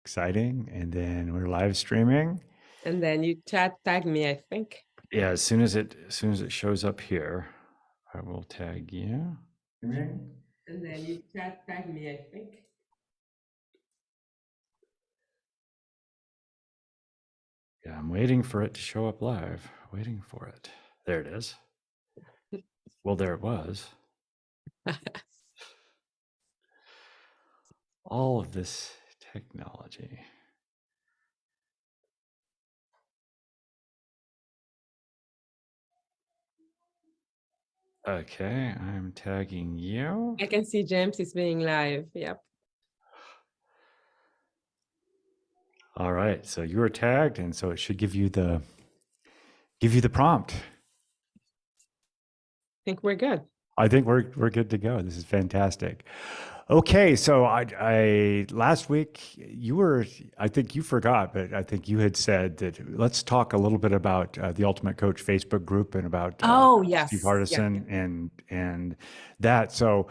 Exciting. And then we're live streaming. And then you tag me, I think. Yeah, as soon as it shows up here, I will tag you. And then you tag me, I think. Yeah, I'm waiting for it to show up live. Waiting for it. There it is. Well, there it was. All of this technology. Okay, I'm tagging you. I can see James is being live. Yep. All right, so you were tagged, and so it should give you the prompt. I think we're good. I think we're good to go. This is fantastic. Okay, so I last week I think you forgot, but I think you had said that let's talk a little bit about the Ultimate Coach Facebook group and about Oh, Steve yes. Yeah. Hardison and that. So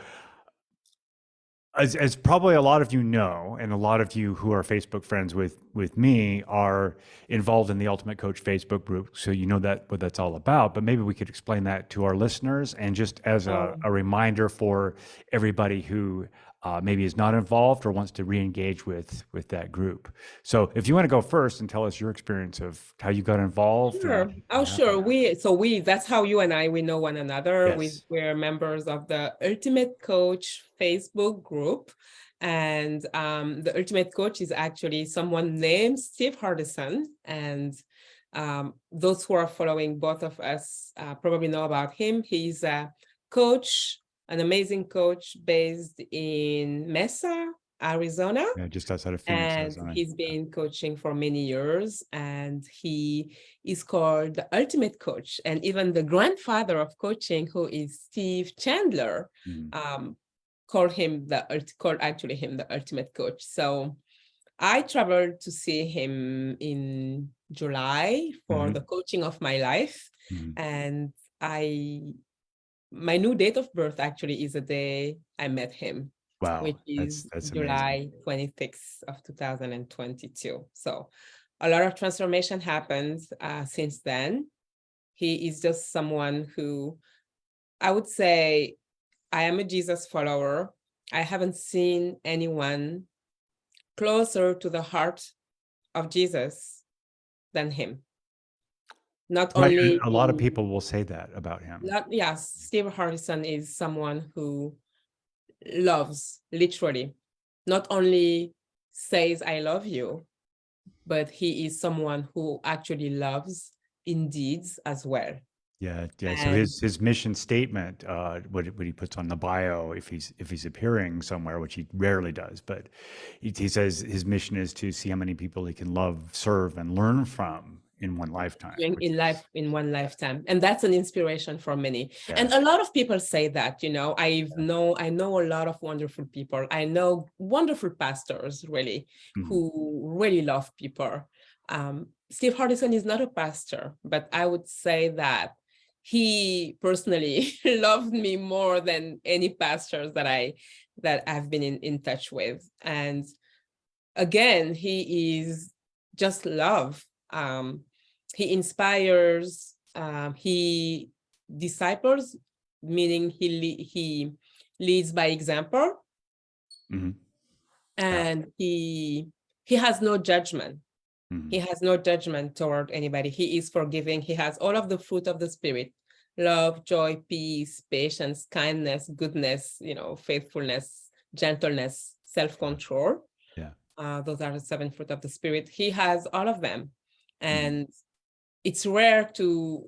as probably a lot of you know, and a lot of you who are Facebook friends with me are involved in the Ultimate Coach Facebook group, so you know that what that's all about. But maybe we could explain that to our listeners, and just as a reminder for everybody who maybe is not involved or wants to re-engage with that group. So if you want to go first and tell us your experience of how you got involved. Sure. Oh, sure. That's how you and we know one another. Yes. We're members of the Ultimate Coach Facebook group. And the Ultimate Coach is actually someone named Steve Hardison. And those who are following both of us probably know about him. He's a coach, an amazing coach based in Mesa, Arizona. Yeah, just outside of Phoenix, And Arizona. he's been coaching for many years, and he is called the Ultimate Coach. And even the grandfather of coaching, who is Steve Chandler, called him the Ultimate Coach. So I traveled to see him in July for the coaching of my life. And my new date of birth actually is the day I met him. Wow, Which is that's July amazing. 26th of 2022. So a lot of transformation happened since then. He is just someone who, I would say, I am a Jesus follower. I haven't seen anyone closer to the heart of Jesus than him. Not Right, only a lot of people will say that about him. Yes, Steve Hardison is someone who loves, literally, not only says I love you, but he is someone who actually loves in deeds as well. Yeah. So And his mission statement, what he puts on the bio, if he's appearing somewhere, which he rarely does, but he says his mission is to see how many people he can love, serve, and learn from in one lifetime. in one lifetime. And that's an inspiration for many. Yeah. And a lot of people say that, I know a lot of wonderful people. I know wonderful pastors, really, who really love people. Steve Hardison is not a pastor, but I would say that he personally loved me more than any pastors that I've been in touch with. And again, he is just love. He inspires, he disciples, meaning he leads by example. And he has no judgment. He has no judgment toward anybody. He is forgiving. He has all of the fruit of the Spirit: love, joy, peace, patience, kindness, goodness, faithfulness, gentleness, self-control. Yeah. Those are the 7 fruit of the Spirit. He has all of them. And it's rare to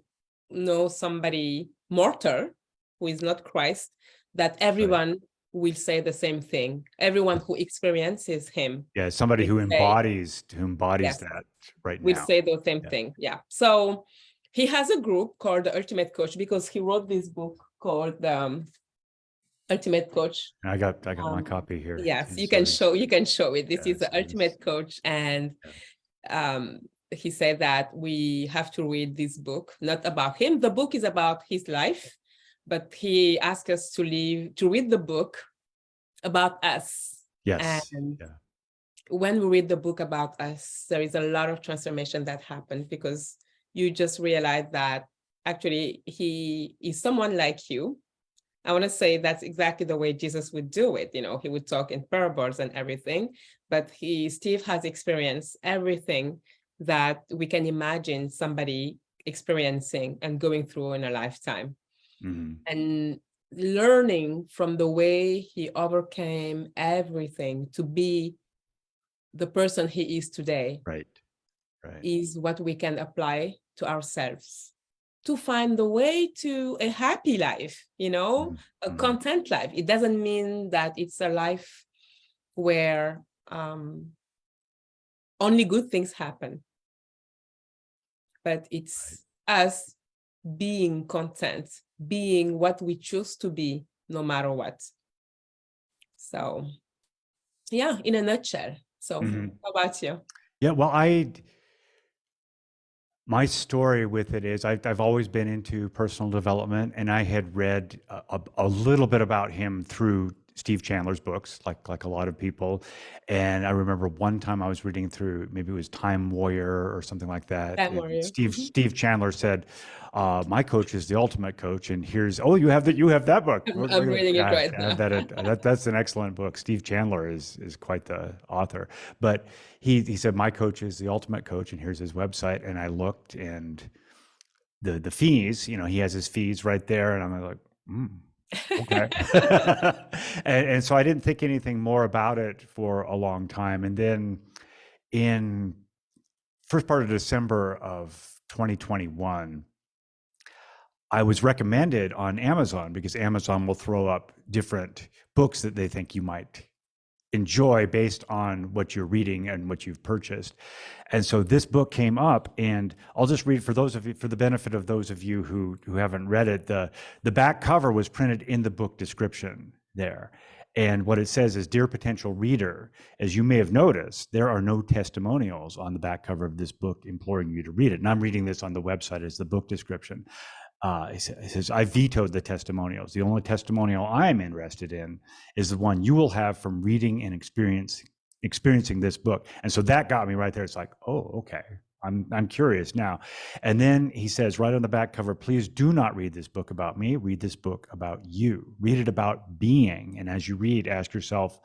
know somebody mortal who is not Christ, that everyone will say the same thing. Everyone who experiences him. Yeah, somebody who embodies that right now. Will say the same thing. Yeah. So he has a group called the Ultimate Coach because he wrote this book called Ultimate Coach. I got my copy here. Yes, you can show it. This is the Ultimate Coach. And he said that we have to read this book, not about him. The book is about his life, but he asked us to read the book about us. Yes. And when we read the book about us, there is a lot of transformation that happened, because you just realize that actually he is someone like you. I want to say that's exactly the way Jesus would do it. You know, he would talk in parables and everything, but Steve has experienced everything that we can imagine somebody experiencing and going through in a lifetime. Mm-hmm. And learning from the way he overcame everything to be the person he is today Right. Right. is what we can apply to ourselves to find the way to a happy life, you know, a Mm-hmm. content life. It doesn't mean that it's a life where only good things happen, but Right. it's us being content, being what we choose to be, no matter what. So, yeah, in a nutshell. So, Mm-hmm. how about you? Yeah. Well, my story with it is I've always been into personal development, and I had read a little bit about him through Steve Chandler's books, like a lot of people. And I remember one time I was reading through, maybe it was Time Warrior or something like that. That And were you? Steve Chandler said, "My coach is the ultimate coach, and here's you have that book. I'm reading it Yeah, right I now. bet that's an excellent book. Steve Chandler is quite the author, but." He said, "My coach is the ultimate coach, and here's his website." And I looked, and the fees, he has his fees right there, and I'm like, okay. And so I didn't think anything more about it for a long time. And then in first part of December of 2021, I was recommended on Amazon, because Amazon will throw up different books that they think you might enjoy based on what you're reading and what you've purchased. And so this book came up, and I'll just read for those of you, for the benefit of those of you who haven't read it. The back cover was printed in the book description there. And what it says is, "Dear potential reader, as you may have noticed, there are no testimonials on the back cover of this book imploring you to read it." And I'm reading this on the website as the book description. He says, "I vetoed the testimonials. The only testimonial I'm interested in is the one you will have from reading and experiencing this book." And so that got me right there. It's like, oh, okay. I'm curious now. And then he says right on the back cover, "Please do not read this book about me. Read this book about you. Read it about being. And as you read, ask yourself,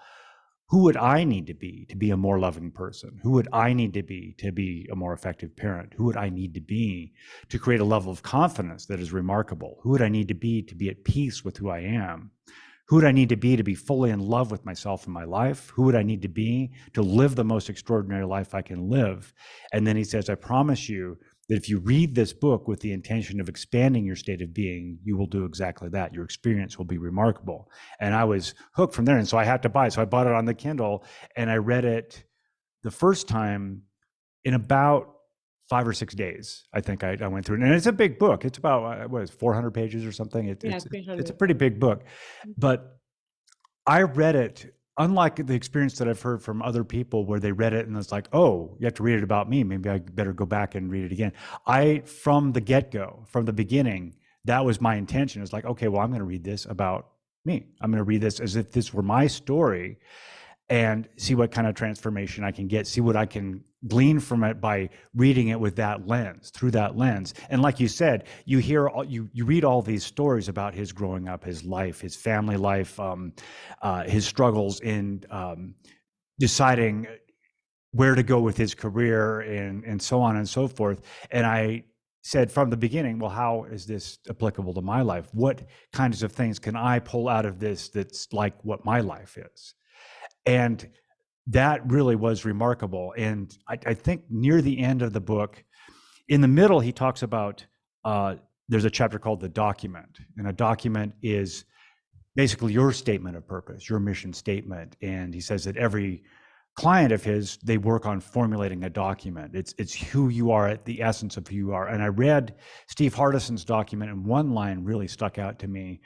who would I need to be a more loving person? Who would I need to be a more effective parent? Who would I need to be to create a level of confidence that is remarkable? Who would I need to be at peace with who I am? Who would I need to be fully in love with myself and my life? Who would I need to be to live the most extraordinary life I can live?" And then he says, "I promise you that if you read this book with the intention of expanding your state of being, you will do exactly that. Your experience will be remarkable." And I was hooked from there. And so I had to buy it. So I bought it on the Kindle, and I read it the first time in about 5 or 6 days. I think I went through it. And it's a big book. It's about, what is it, 400 pages or something. Yeah, It's a 300. pretty big book. But I read it, unlike the experience that I've heard from other people where they read it and it's like, oh, you have to read it about me. Maybe I better go back and read it again. From the get-go, from the beginning, that was my intention. It's like, okay, well, I'm going to read this about me. I'm going to read this as if this were my story, and see what kind of transformation I can get, see what I can glean from it by reading it with that lens, through that lens. And like you said, you read all these stories about his growing up, his life, his family life, his struggles in deciding where to go with his career, and so on and so forth. And I said from the beginning, well, how is this applicable to my life? What kinds of things can I pull out of this that's like what my life is? And that really was remarkable. And I think near the end of the book, in the middle, he talks about there's a chapter called The Document. And a document is basically your statement of purpose, your mission statement. And he says that every client of his, they work on formulating a document. It's who you are, at the essence of who you are. And I read Steve Hardison's document, and one line really stuck out to me.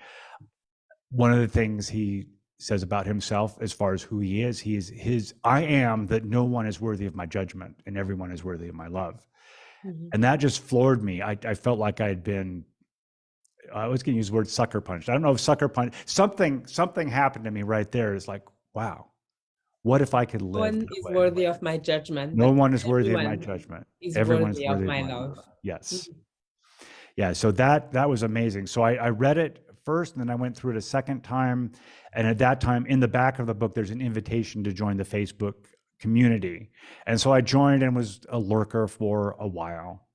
One of the things he says about himself as far as who he is "I am that no one is worthy of my judgment and everyone is worthy of my love." Mhm. And that just floored me. I felt like I was going to use the word sucker punched. I don't know if sucker punch, something happened to me right there. It's like, wow, What if I could No live one that is way? worthy of my judgment, No but one is worthy of my everyone judgment. is Everyone is worthy of worthy of my my love. love. Yes. Mhm. Yeah. So that was amazing. So I read it first, and then I went through it a second time. And at that time, in the back of the book, there's an invitation to join the Facebook community. And so I joined and was a lurker for a while,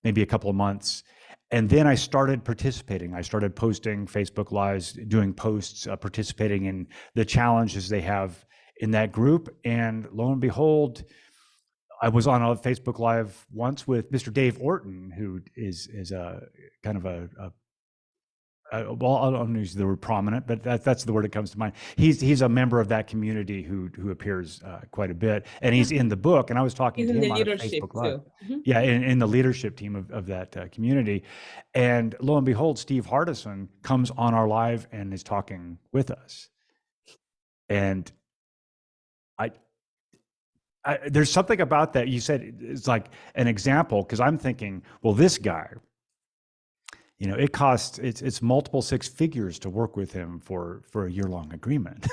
maybe a couple of months. And then I started participating. I started posting Facebook Lives, doing posts, participating in the challenges they have in that group. And lo and behold, I was on a Facebook Live once with Mr. Dave Orton, who is a kind of well, I don't use the word prominent, but that's the word that comes to mind. He's a member of that community who appears quite a bit, and Yeah, he's in the book. And I was talking he's to in him the on a leadership Facebook Live. too. Mhm. Yeah, in the leadership team of that community. And lo and behold, Steve Hardison comes on our live and is talking with us. And I, there's something about that. You said it's like an example, because I'm thinking, well, this guy, it costs it's multiple six figures to work with him for a year-long agreement.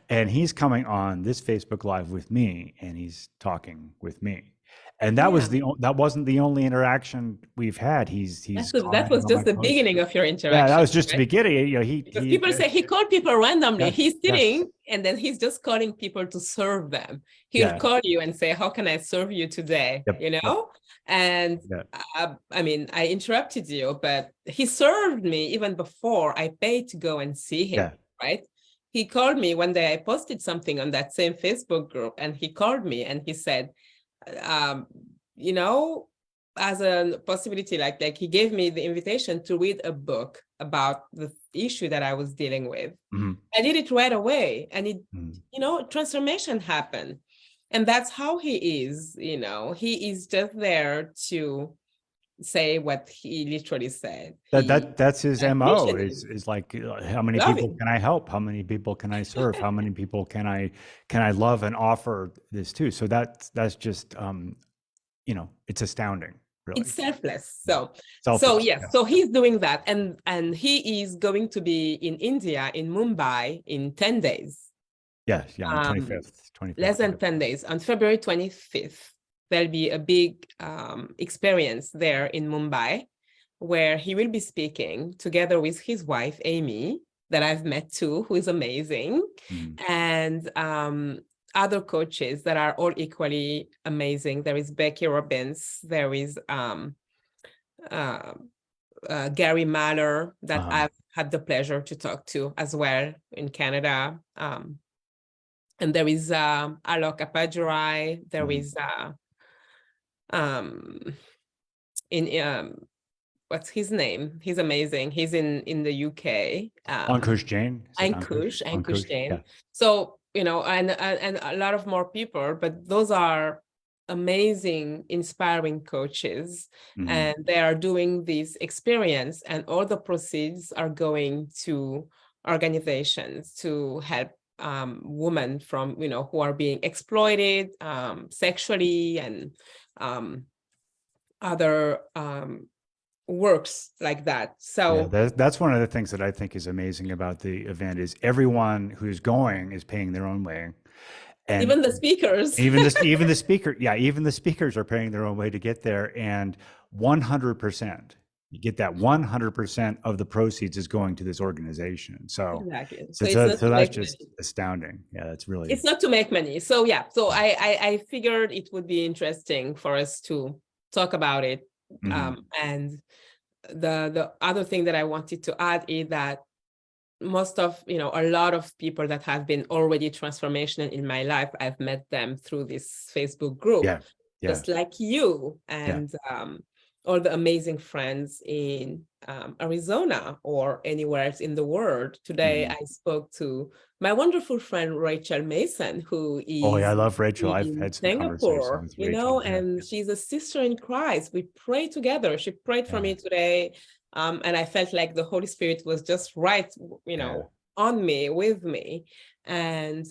And he's coming on this Facebook Live with me, and he's talking with me. And Yeah, that wasn't the only interaction we've had. He's that was commenting on my just the posts. beginning of your Yeah, that interaction, was just the right? beginning. Because people say he called people randomly. yes, He's yes, sitting and then he's just calling people to serve them. He'll yeah, call you and say, "How can I serve you today?" yep, yep, And yeah, I mean, I interrupted you, but he served me even before I paid to go and see him, yeah, right? He called me one day. I posted something on that same Facebook group, and he called me and he said, um, you know, as a possibility, like he gave me the invitation to read a book about the issue that I was dealing with. mhm, I did it right away, and mhm. transformation happened. And that's how he is, he is just there to say what he literally said. That's his I MO appreciate him. is like, how many Love people him. can I help? How many people can I serve? How many people can I love and offer this to? So that's just, it's astounding, It's really. selfless. Yeah. So Selfless. yes, Yes. so he's doing that, and he is going to be in India, in Mumbai, in 10 days. Yes. Yeah. On the Um, 25th, 25th. less than 10 days. On February 25th, there'll be a big experience there in Mumbai where he will be speaking together with his wife, Amy, that I've met too, who is amazing, Mhm. and other coaches that are all equally amazing. There is Becky Robbins, there is uh, Gary Mahler that Uh-huh. I've had the pleasure to talk to as well in Canada. And there is Alok Apadurai. There Mhm. is um, in what's his name? He's amazing. He's in the UK. Ankush Jain. Is it Ankush? Ankush Ankush. Jain. Yeah. So and a lot of more people, but those are amazing, inspiring coaches, Mhm. and they are doing this experience, and all the proceeds are going to organizations to help women from who are being exploited sexually and um, other works like that. Yeah, So that's one of the things that I think is amazing about the event is everyone who's going is paying their own way. And even the speakers, even the speaker, yeah, even the speakers are paying their own way to get there. And 100%, you get that 100% of the proceeds is going to this organization. So, exactly. so, So it's so, not so to that's make just money. astounding. Yeah, that's really, It's not to make money. So yeah, so I figured it would be interesting for us to talk about it. mhm. And the other thing that I wanted to add is that most of a lot of people that have been already transformational in my life, I've met them through this Facebook group, Yeah, yeah, just like you yeah. and all the amazing friends in Arizona or anywhere else in the world. Today Mhm. I spoke to my wonderful friend Rachel Mason, who Oh, yeah, I is love Rachel. I've in had some conversations Singapore, with Rachel. Yeah, and she's a sister in Christ. We pray together. She prayed for yeah, me today, and I felt like the Holy Spirit was just right, yeah. on me, with me. And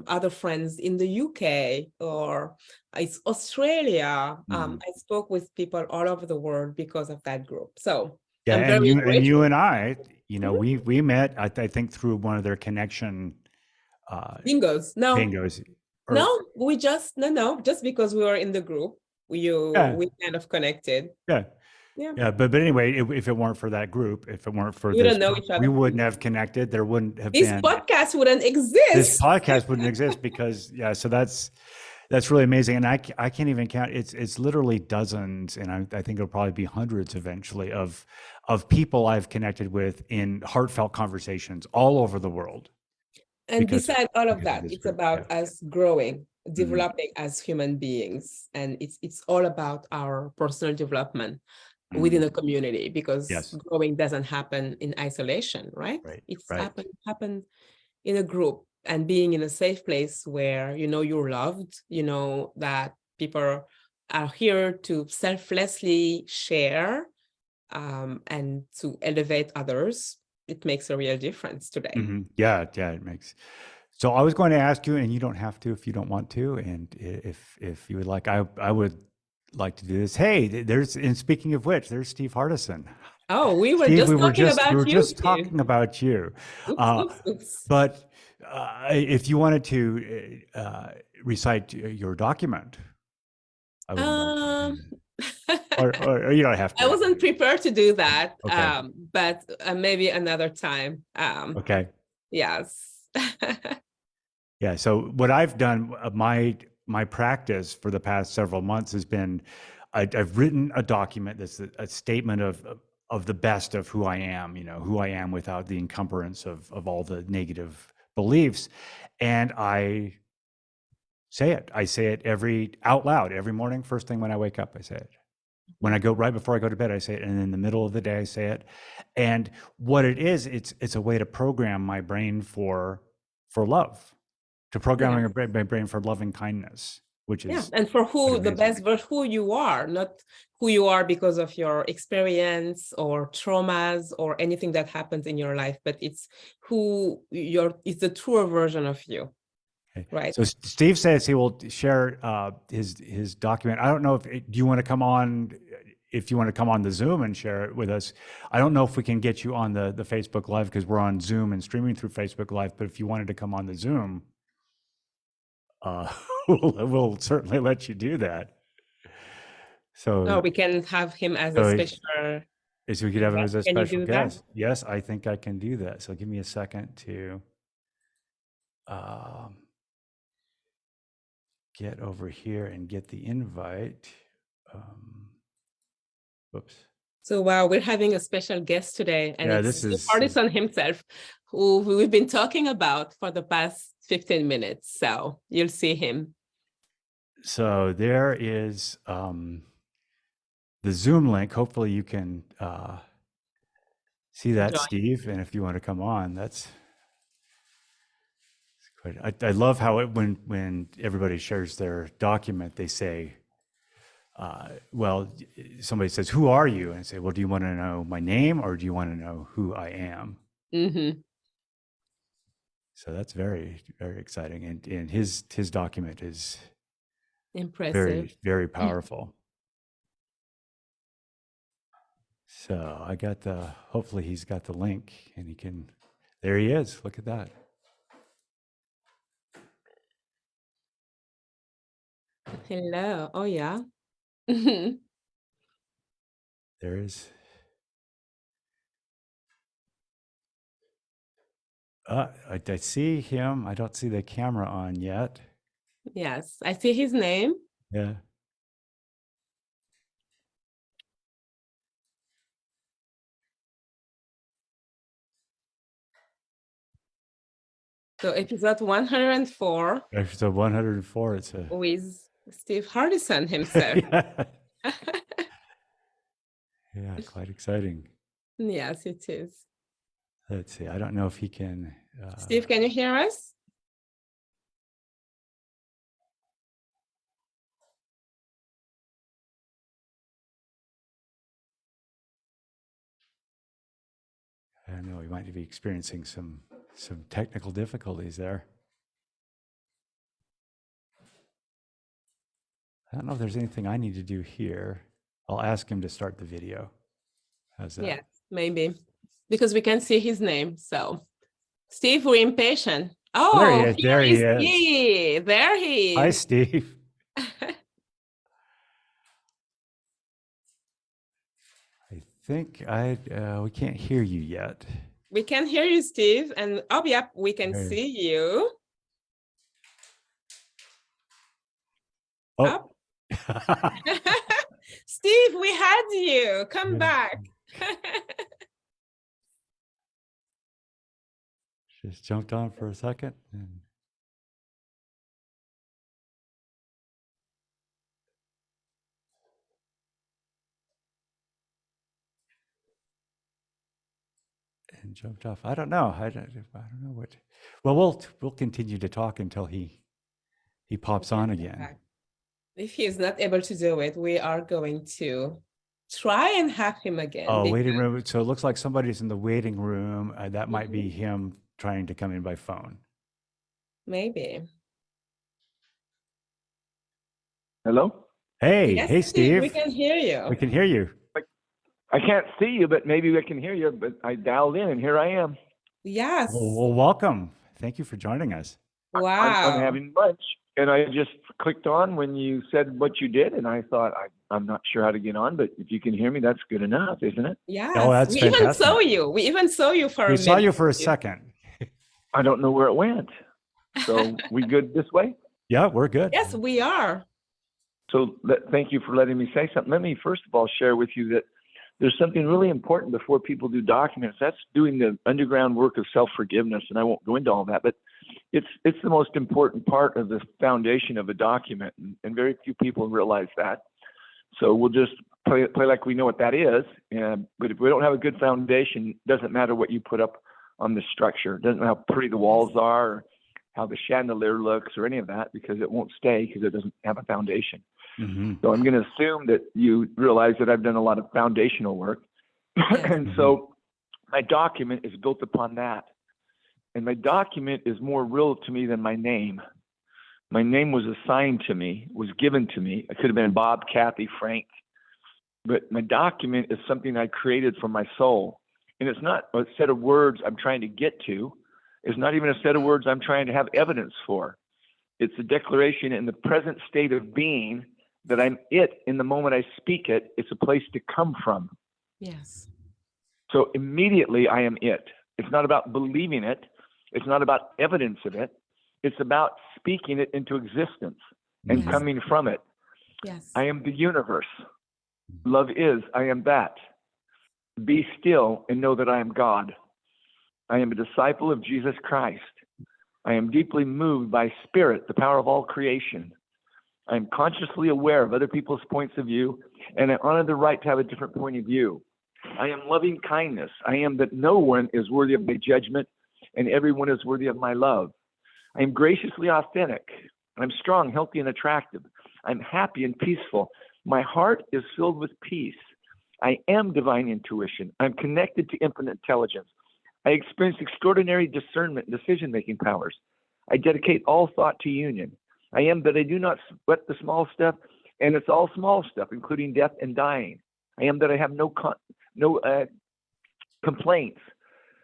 other friends in the UK or it's Australia. Mhm. I spoke with people all over the world because of that group. So Yeah, I'm very and you grateful. and I, Mhm. we met, I think through one of their connection Bingos. No, bingos. no, Or we just, no, just because we were in the group, yeah, we kind of connected. yeah. Yeah. Yeah, but anyway, if it weren't for that group, if it weren't for We this don't know group, each we other. wouldn't have connected. There wouldn't have This been podcast wouldn't this exist. podcast wouldn't exist because yeah. So that's really amazing, and I can't even count. It's literally dozens, and I think it'll probably be hundreds eventually of people I've connected with in heartfelt conversations all over the world And because beside all of because of that, this it's group. about Yeah. us growing, Mhm. developing as human beings. And it's all about our personal development Mhm. within a community, because Yes. growing doesn't happen in isolation, right? Right. It's Right. happen in a group, and being in a safe place where you know you're loved, you know that people are here to selflessly share, and to elevate others. It makes a real difference today. Yeah. Yeah. It makes. So I was going to ask you, and you don't have to if you don't want to, and if you would like, I would like to do this. Hey, there's and speaking of which, there's Steve Hardison. Oh, we were Steve, just talking we about were you, just Steve. talking about you, Oops, uh, oops, oops. but if you wanted to recite your document, I wouldn't mind you Um, doing that, or you don't have I to. wasn't prepared to do that, Okay, but maybe another time. okay. Yes. Yeah. So what I've done, my practice for the past several months has been, I've written a document that's a statement of the best of who I am. You know, who I am without the encumbrance of all the negative beliefs, and I say it. I say it every out loud every morning. First thing when I wake up, I say it. When I go right before I go to bed, I say it, and in the middle of the day, I say it. And what it is, it's a way to program my brain for love, to Yeah. programming my brain for loving kindness, which Yeah. is And for quite who the amazing. best version, who you are, not who you are because of your experience or traumas or anything that happens in your life, but it's it's the truer version of you, Okay. right? So Steve says he will share his document. I don't know if do you want to come on, if you want to come on the Zoom and share it with us. I don't know if we can get you on the Facebook Live because we're on Zoom and streaming through Facebook Live. But if you wanted to come on the Zoom, uh, we'll certainly let you do that. Or So, we can have him as a so special if we could have him as guest. a Can you special do that? guest, yes, I think I can do that. So give me a second to um, get over here and get the invite. Whoops. So wow, we're having a special guest today, and Yeah, it's this Steve is Hardison himself, who we've been talking about for the past 15 minutes. So you'll see him. so there is the Zoom link. Hopefully you can see that, Join. Steve. And if you want to come on, that's great. I love how when everybody shares their document, they say, well, somebody says, "Who are you?" And I say, "Well, do you want to know my name or do you want to know who I am?" Mm-hmm. So that's very, very exciting. And his document is Impressive. very, very powerful. So I got hopefully he's got the link and he can, there he is. Look at that. Hello. Oh yeah. There is. I see him. I don't see the camera on yet. Yes, I see his name. Yeah. So episode 104 So 104, it's a, with Steve Hardison himself. yeah. Yeah, quite exciting. Yes, it is. Let's see. I don't know if he can. Steve, can you hear us? I don't know. He might be experiencing some technical difficulties there. I don't know if there's anything I need to do here. I'll ask him to start the video. How's that? Yes, maybe. Because we can see his name. So Steve, we're impatient. There he Oh, is. here There he is is. he. There he Hi, is. Steve. I think we can't hear you yet. We can hear you, Steve. And oh, yep, we can There. see you. Oh. Up. Steve, we had you. Come Yeah. back. Just jumped on for a second. And jumped off. I don't know. I don't know what. Well, we'll continue to talk until he pops on again. If he's not able to do it, we are going to try and have him again. Oh, waiting room. So it looks like somebody's in the waiting room. That might be him trying to come in by phone. Maybe. Hello? Hey, Yes, hey, Steve. we can hear you. We can hear you. I can't see you, but maybe I can hear you. But I dialed in, and here I am. Yes. Well, welcome. Thank you for joining us. Wow. I'm having lunch, and I just clicked on when you said what you did, and I thought I'm not sure how to get on, but if you can hear me, that's good enough, isn't it? Yes. Oh, that's we fantastic. even saw you. We even saw you for a minute. We saw you for a second. I don't know where it went. So we good this way? Yeah, we're good. Yes, we are. So thank you for letting me say something. Let me first of all share with you that there's something really important before people do documents. That's doing the underground work of self-forgiveness, and I won't go into all that, but it's the most important part of the foundation of a document, and very few people realize that. So we'll just play like we know what that is. But if we don't have a good foundation, it doesn't matter what you put up on the structure. It doesn't matter how pretty the walls are, or how the chandelier looks, or any of that, because it won't stay because it doesn't have a foundation. Mm-hmm. So I'm going to assume that you realize that I've done a lot of foundational work. And so my document is built upon that. And my document is more real to me than my name. My name was assigned to me, was given to me. It could have been Bob, Kathy, Frank. But my document is something I created for my soul. And it's not a set of words I'm trying to get to. It's not even a set of words I'm trying to have evidence for. It's a declaration in the present state of being that I'm it in the moment I speak it. It's a place to come from. Yes. So immediately I am it. It's not about believing it. It's not about evidence of it. It's about speaking it into existence and coming from it. Yes. I am the universe. Love is, I am that. Be still and know that I am God. I am a disciple of Jesus Christ. I am deeply moved by spirit, the power of all creation. I am consciously aware of other people's points of view, and I honor the right to have a different point of view. I am loving kindness. I am that no one is worthy of my judgment, and everyone is worthy of my love. I am graciously authentic. I'm strong, healthy, and attractive. I'm happy and peaceful. My heart is filled with peace. I am divine intuition. I'm connected to infinite intelligence. I experience extraordinary discernment and decision-making powers. I dedicate all thought to union. I am that I do not sweat the small stuff, and it's all small stuff, including death and dying. I am that I have no complaints.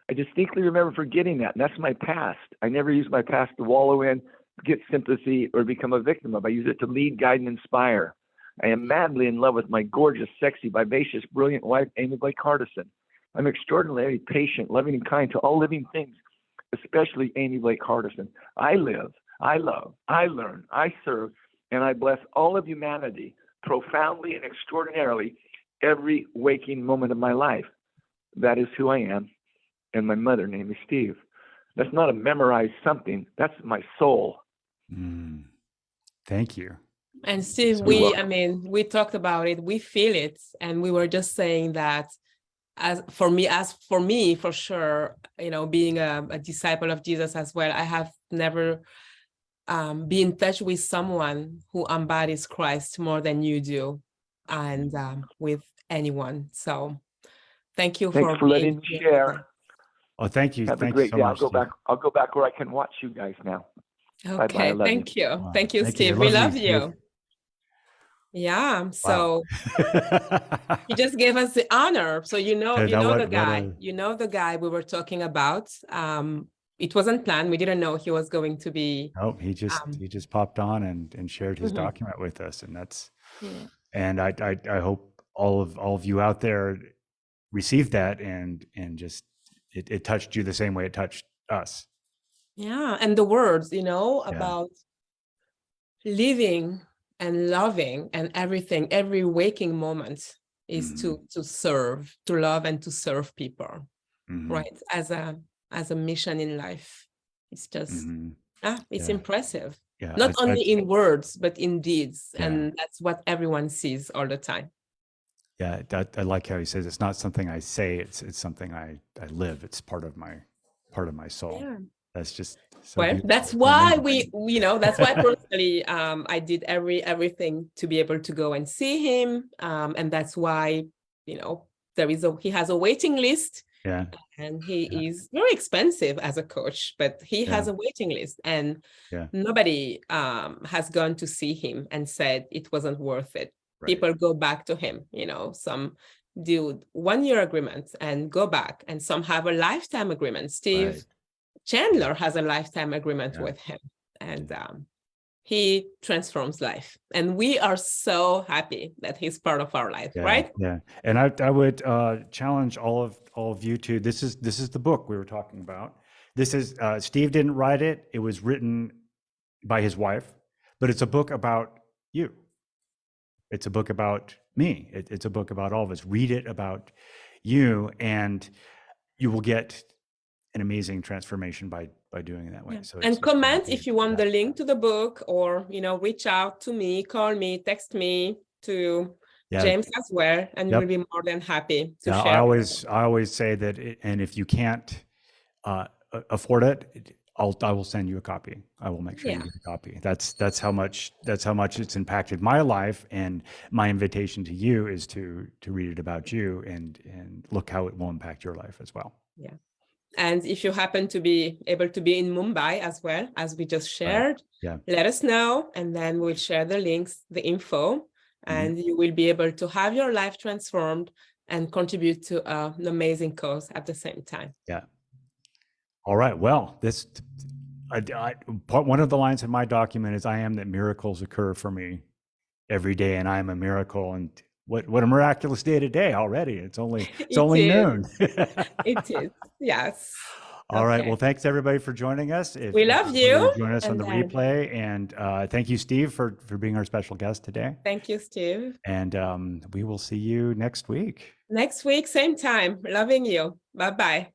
I distinctly remember forgetting that, and that's my past. I never use my past to wallow in, get sympathy, or become a victim of. I use it to lead, guide, and inspire. I am madly in love with my gorgeous, sexy, vivacious, brilliant wife, Amy Blake Hardison. I'm extraordinarily patient, loving, and kind to all living things, especially Amy Blake Hardison. I live, I love, I learn, I serve, and I bless all of humanity profoundly and extraordinarily every waking moment of my life. That is who I am, and my mother named me Steve. That's not a memorized something. That's my soul. Thank you. And Steve, we talked about it, we feel it, and we were just saying that as for me, for sure, being a disciple of Jesus as well, I have never been in touch with someone who embodies Christ more than you do, and with anyone. So thanks for letting me share. Oh, thank you. Have thank a great you so day. much. I'll go back where I can watch you guys now. Okay, bye-bye. thank you. Wow. Thank you, Thank Steve. you. We love you. Steve. Yeah. So Wow. he just gave us the honor. So the guy. What You know the guy we were talking about. it wasn't planned. We didn't know he was going to be. Oh, he just popped on and shared his Mhm. document with us, and that's Yeah. and I hope all of you out there received that and just it touched you the same way it touched us. Yeah, and the words, Yeah. about living and loving and everything, every waking moment is to serve, to love and to serve people, right? As a mission in life. It's just it's Yeah. impressive. Yeah. Not only in words, but in deeds. Yeah. And that's what everyone sees all the time. Yeah, I like how he says it's not something I say, it's something I live. It's part of my soul. Yeah. That's just so Well, beautiful. that's It's why amazing. that's why personally, I did everything to be able to go and see him. And that's why, he has a waiting list, Yeah. and he is very expensive as a coach, but he has a waiting list, and Yeah. nobody has gone to see him and said it wasn't worth it. Right. People go back to him, some do 1-year agreements and go back, and some have a lifetime agreement. Steve Right. Chandler has a lifetime agreement Yeah. with him, and he transforms life, and we are so happy that he's part of our life, Yeah. right? Yeah. And I would challenge all of you to this is the book we were talking about. This is Steve didn't write it. It was written by his wife, but it's a book about you. It's a book about me. It's a book about all of us. Read it about you, and you will get an amazing transformation by doing it that way. Yeah. So And comment if you want the link to the book, or reach out to me, call me, text me, to James as well, and we'll be more than happy to share. I always say that, and if you can't afford it, I will send you a copy. I will make sure you get a copy. That's how much it's impacted my life, and my invitation to you is to read it about you and look how it will impact your life as well. Yeah. And if you happen to be able to be in Mumbai as well, as we just shared, let us know, and then we'll share the links, the info, and you will be able to have your life transformed and contribute to an amazing cause at the same time. Yeah. All right. Well, one of the lines in my document is, "I am that miracles occur for me every day, and I am a miracle." And what a miraculous day today already. It's only noon. It is. Yes. All right. Well, thanks everybody for joining us. We love you. Join us on the replay, and thank you, Steve, for being our special guest today. Thank you, Steve. And we will see you next week. Next week, same time. Loving you. Bye-bye.